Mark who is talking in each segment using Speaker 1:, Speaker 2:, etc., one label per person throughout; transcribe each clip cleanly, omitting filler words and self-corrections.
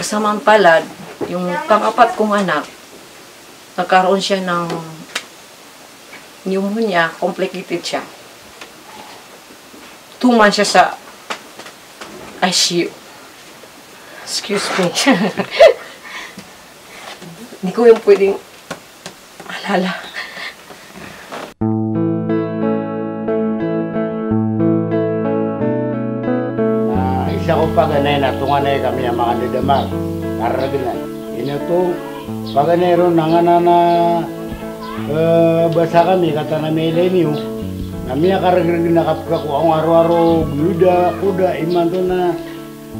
Speaker 1: kasamang palad, yung pang-apat kong anak, nagkaroon siya ng pneumonia, complicated siya. 2 months siya sa ICU. Excuse me. Hindi ko yung pwedeng alala.
Speaker 2: Isa ko paganay na tunganay kami ang mga didamag. Karaganan. Inatong paganay ron na basa kami kata na milenyo. Namiya karaganan nakapka ko ang araw-araw kuda iman to na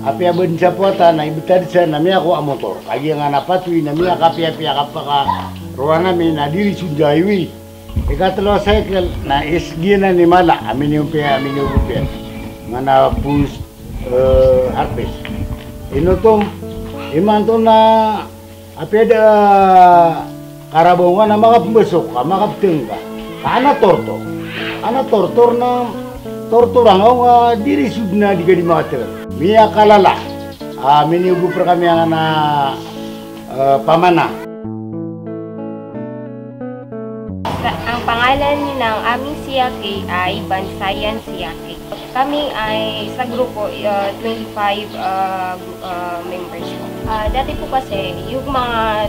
Speaker 2: api abon sa puwata na ibutad sa namiya ko ang motor. Kaya nga napatwi namiya kapi-api kapaka ruang namin na diri sundaywi. Ikatalo cycle na isgi na ni Mala amin yung rupiah. Nga na push harvest. Inutong iman to na api ada karabongan na makapembesok ka, makapteng ka. Kana tortor na torturang nga diri sudna di gadi mater. Mia kalala. Miniubo per kami ang pamana.
Speaker 3: Ang pangalan ng aming siyaki ay Bansayan Siyaki. Kami ay sa grupo 25 members po. Dati po kasi yung mga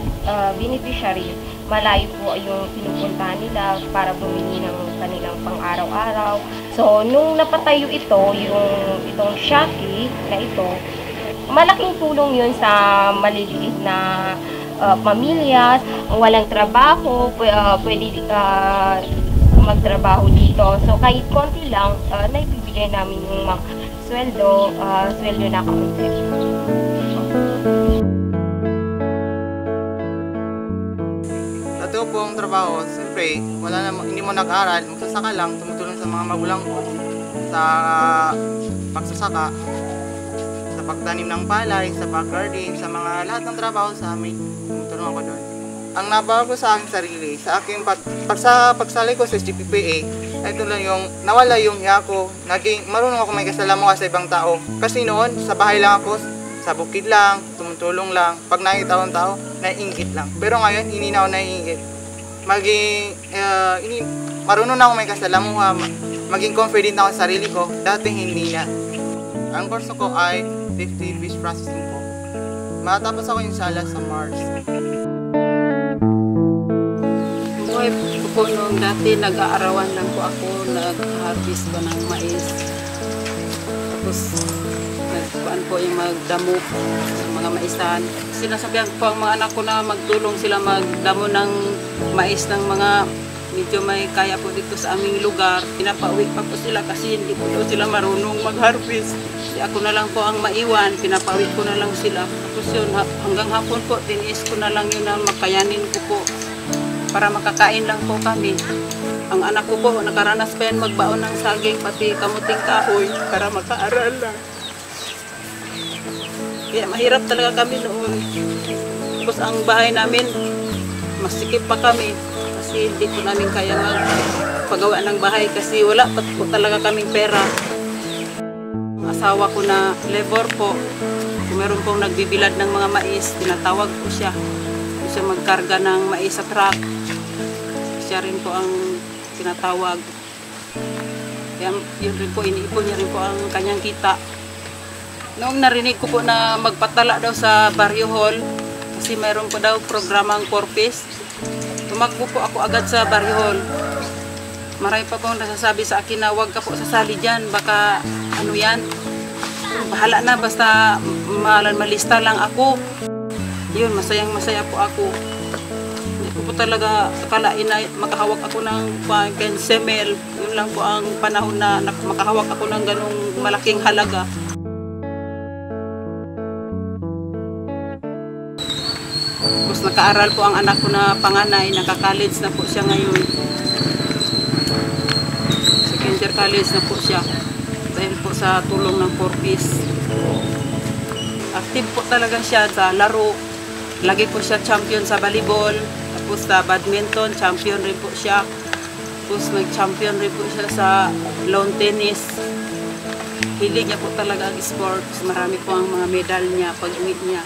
Speaker 3: beneficiary, malayo po yung pinupuntahan nila para bumili ng kanilang pang-araw-araw. So, nung napatayo itong Shaki na ito, malaking tulong yun sa maliliit na pamilya, walang trabaho, pwede magtrabaho dito. So, kahit konti lang, naibibigay namin yung mga sweldo na kaunti.
Speaker 4: Ito pong trabaho, siyempre, hindi mo nag-aral, magsasaka lang, tumutulong sa mga magulang ko sa pagsasaka, sa pagtanim ng palay, sa pag-garden, sa mga lahat ng trabaho sa amin, tumutulong ako doon. Ang nabago sa aking sarili, sa aking pagsali ko sa SGPPA, ito lang yung nawala yung hiya ko, marunong ako may kasalamuha sa ibang tao. Kasi noon, sa bahay lang ako, sa bukid lang, tumutulong lang. Pag nakita akong tao, naiinggit lang. Pero ngayon, hindi na ako naiinggit. Marunong na ako may kasalamuha, maging confident ako sa sarili ko. Dati hindi na. Ang kurso ko ay 50 fish processing po. Matapos ako yung sala sa Mars.
Speaker 5: Buhay ko po nung dati, nag-aarawan lang po ako, nag-harvest ko ng mais. Tapos, nagpuan po yung magdamo sa mga maisan. Sinasabihan po ang mga anak ko na magtulong sila magdamo ng mais ng mga medyo may kaya po dito sa aming lugar. Pinapauwi pa po sila kasi hindi po sila marunong mag-harvest. Ako na lang po ang maiwan, pinapauwi ko na lang sila. Tapos yun, hanggang hapon po, tiniis ko na lang yun na makayanin ko po para makakain lang po kami. Ang anak ko po, nakaranas pa yan magbaon ng saging, pati kamuting kahoy para makaaral lang. Kaya mahirap talaga kami noon. Tapos ang bahay namin, masikip pa kami kasi hindi po namin kaya magpagawa ng bahay kasi wala pa po talaga kaming pera. Ang asawa ko na labor po, kung meron pong nagbibilad ng mga mais, tinatawag ko siya. Kung siya magkarga ng mais sa truck, siya rin po ang tinatawag. Kaya yun rin po, iniipon niya rin po ang kanyang kita. Noong narinig ko po na magpatala daw sa Barrio Hall, kasi mayroon po daw programang Corpus, tumakbo po ako agad sa Barrio Hall. Marami pa pong nasasabi sa akin na huwag ka po sasali dyan, baka ano yan, bahala na, basta malista lang ako. Yun, masayang-masaya po ako. Hindi ko po talaga akalain na makahawak ako ng semel. Yun lang po ang panahon na makahawak ako ng ganong malaking halaga. Tapos nakaaral po ang anak ko na panganay, naka-college na po siya ngayon. Second year college na po siya. Dahil po sa tulong ng Corpus. Active po talaga siya sa laro. Lagi po siya champion sa volleyball. Tapos sa badminton, champion rin po siya. Tapos nag-champion rin po siya sa lawn tennis. hilig niya po talaga ang sports. Marami po ang mga medal niya pag-uwi niya.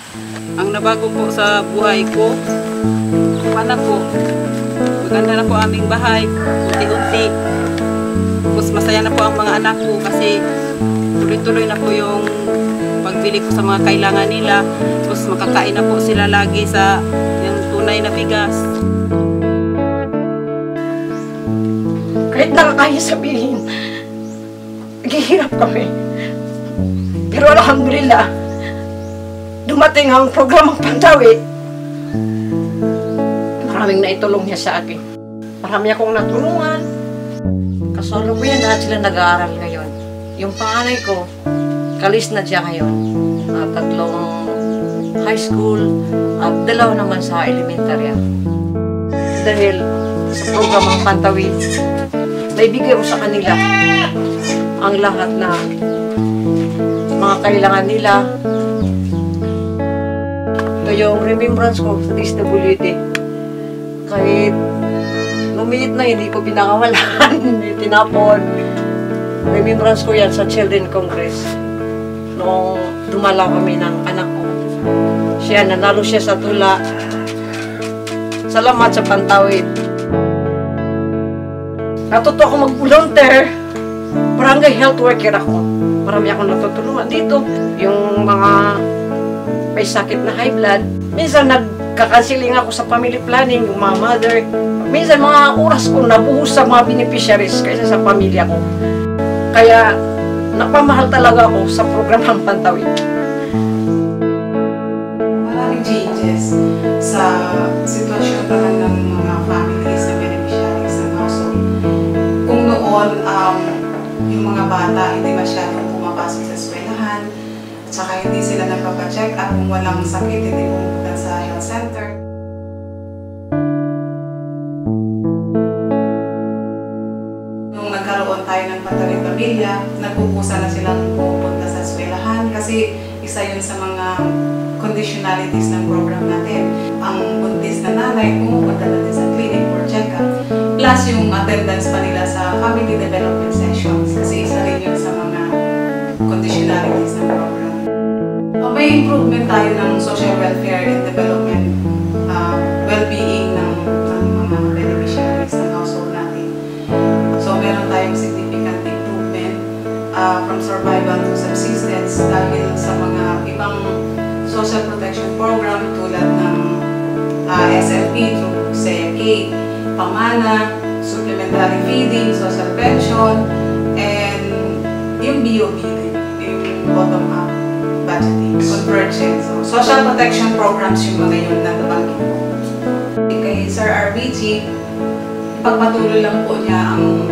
Speaker 5: Ang nabago po sa buhay ko, paano po, maganda na po aming bahay, unti-unti. Tapos masaya na po ang mga anak ko kasi tuloy-tuloy na po yung pagbili ko sa mga kailangan nila. Tapos makakain na po sila lagi sa yung tunay na bigas.
Speaker 1: Kahit nakakaya sabihin, naghihirap kami. Pero alhamdulillah, dumating ang programang Pantawi. Maraming naitulong niya sa akin. Marami akong natulungan. Kasalukuyan lahat sila nag-aaral ngayon. Yung panganay ko, kalis na siya ngayon. 3 high school at 2 naman sa elementarya. Dahil sa programang Pantawi, naibigay ko sa kanila ang lahat na mga kailangan nila. Ito yung remembrance ko sa DSWD. Kahit lumiit na, hindi ko pinakawalan, hindi tinapon. Remembrance ko yan sa Children Congress. Noong dumala kami ng anak ko. Nanalo siya sa tula. Salamat sa Pantawi. Natuto ako mag-volunteer. Barangay health worker ako. Marami akong natutulungan dito. Yung mga may sakit na high blood. Minsan nagkakansiling ako sa family planning, yung mga mother. Minsan mga oras ko nabuhos sa mga beneficiaries kaysa sa pamilya ko. Kaya napamahal talaga ako sa programang Pantawi.
Speaker 6: Maraming changes sa sitwasyon naman ng mga families na beneficiaries ng household. Kung noon, yung mga bata hindi masyadong pumapasok sa eskwelahan, at saka hindi sila nagpapacheck up kung walang sakit, hindi pumunta sa health center. Nung nagkaroon tayo ng Pantawid Pamilya, nagpupusa na silang pupunta sa eskwelahan kasi isa yun sa mga conditionalities ng program natin. Ang buntis na nanay, pumupunta natin sa clinic for check-up. Plus yung attendance pa nila sa family development sessions kasi isa rin yun sa mga conditionalities ng program. May improvement tayo ng social welfare and development, well-being ng mga beneficiaries ng household natin. So meron tayong significant improvement from survival to subsistence dahil sa mga ibang social protection program tulad ng SLP through SEAK, pamana, supplementary feeding, social pension, and yung BOP din, yung bottom-up budgeting, convergence. So, social protection programs yung mga yun na nabanggit ko. Kay Sir RBG, pagpatuloy lang po niya ang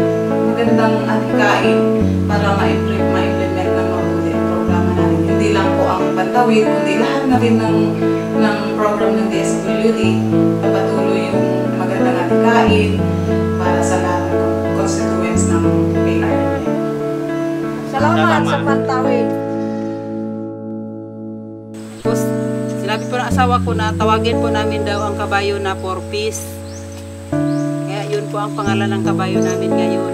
Speaker 6: magandang adhikain para ma-implement ng mabuti ang programa natin. Hindi lang po ang Pantawid, kundi lahat na rin ng program ng DSWD, papatuloy yung magandang adhikain para sa lahat ng constituents ng PRM.
Speaker 1: Salamat sa Pantawid.
Speaker 5: Tapos, sinabi po ng asawa ko na tawagin po namin daw ang kabayo na 4 piece. Kaya yun po ang pangalan ng kabayo namin ngayon.